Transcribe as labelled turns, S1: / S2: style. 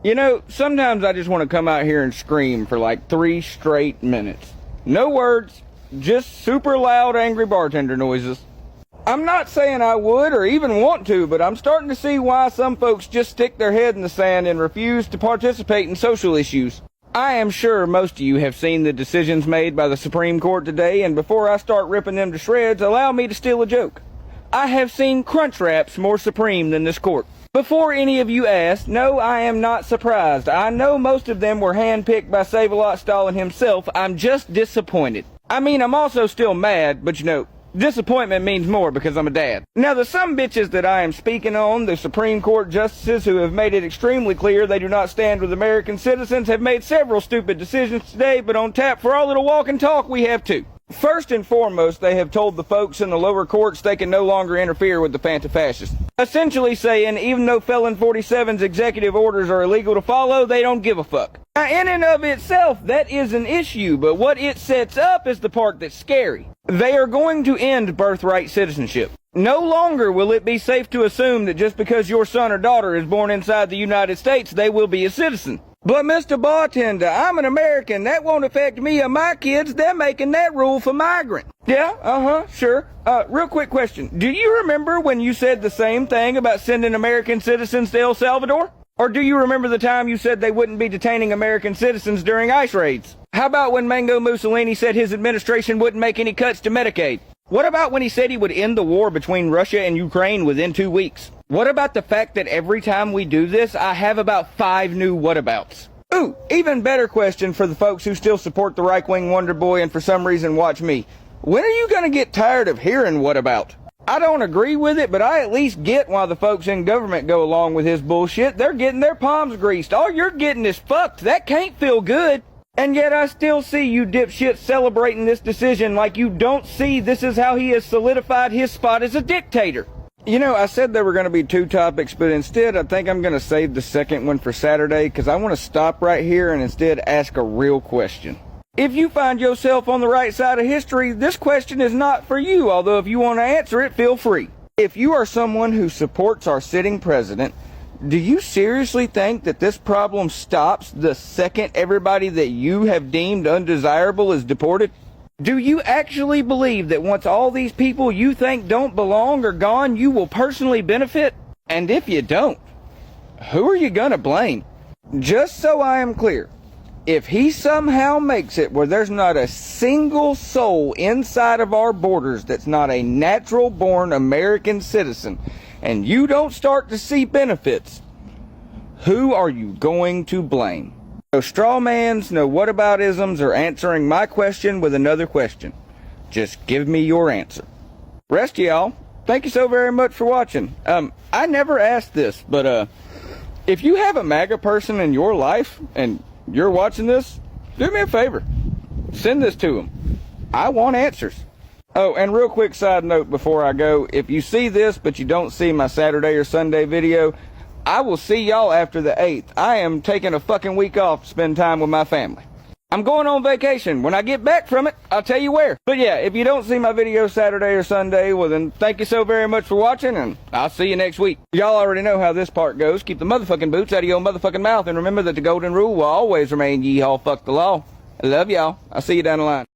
S1: You know, sometimes I just want to come out here and scream for like 3 straight minutes. No words, just super loud, angry bartender noises. I'm not saying I would or even want to, but I'm starting to see why some folks just stick their head in the sand and refuse to participate in social issues. I am sure most of you have seen the decisions made by the Supreme Court today, and before I start ripping them to shreds, allow me to steal a joke. I have seen crunch wraps more supreme than this court. Before any of you ask, no, I am not surprised. I know most of them were handpicked by Save-A-Lot Stalin himself. I'm just disappointed. I mean, I'm also still mad, but you know, disappointment means more because I'm a dad. Now, the some bitches that I am speaking on, the Supreme Court justices who have made it extremely clear they do not stand with American citizens, have made several stupid decisions today, but on tap for our little walk and talk, we have two. First and foremost, they have told the folks in the lower courts they can no longer interfere with the Panta-Fascists. Essentially saying, even though Felon 47's executive orders are illegal to follow, they don't give a fuck. Now, in and of itself, that is an issue, but what it sets up is the part that's scary. They are going to end birthright citizenship. No longer will it be safe to assume that just because your son or daughter is born inside the United States, they will be a citizen. But Mr. Bartender, I'm an American. That won't affect me or my kids. They're making that rule for migrant. Yeah, sure. Real quick question. Do you remember when you said the same thing about sending American citizens to El Salvador? Or do you remember the time you said they wouldn't be detaining American citizens during ICE raids? How about when Mango Mussolini said his administration wouldn't make any cuts to Medicaid? What about when he said he would end the war between Russia and Ukraine within 2 weeks? What about the fact that every time we do this, I have about 5 new whatabouts? Ooh, even better question for the folks who still support the right-wing wonder boy and for some reason watch me. When are you gonna get tired of hearing what about? I don't agree with it, but I at least get why the folks in government go along with his bullshit. They're getting their palms greased. All you're getting is fucked. That can't feel good. And yet I still see you dipshits celebrating this decision like you don't see this is how he has solidified his spot as a dictator. You know, I said there were going to be 2 topics, but instead I think I'm going to save the second one for Saturday because I want to stop right here and instead ask a real question. If you find yourself on the right side of history, this question is not for you, although if you want to answer it, feel free. If you are someone who supports our sitting president, do you seriously think that this problem stops the second everybody that you have deemed undesirable is deported? Do you actually believe that once all these people you think don't belong are gone, you will personally benefit? And if you don't, who are you gonna blame? Just so I am clear, if he somehow makes it where there's not a single soul inside of our borders that's not a natural-born American citizen, and you don't start to see benefits, who are you going to blame? No straw mans, no whataboutisms, or answering my question with another question. Just give me your answer. Rest of y'all, thank you so very much for watching. I never asked this, but if you have a MAGA person in your life and you're watching this, do me a favor. Send this to them. I want answers. Oh, and real quick side note before I go, if you see this but you don't see my Saturday or Sunday video, I will see y'all after the 8th. I am taking a fucking week off to spend time with my family. I'm going on vacation. When I get back from it, I'll tell you where. But yeah, if you don't see my video Saturday or Sunday, well then thank you so very much for watching, and I'll see you next week. Y'all already know how this part goes. Keep the motherfucking boots out of your motherfucking mouth, and remember that the golden rule will always remain, ye all fuck the law. I love y'all. I'll see you down the line.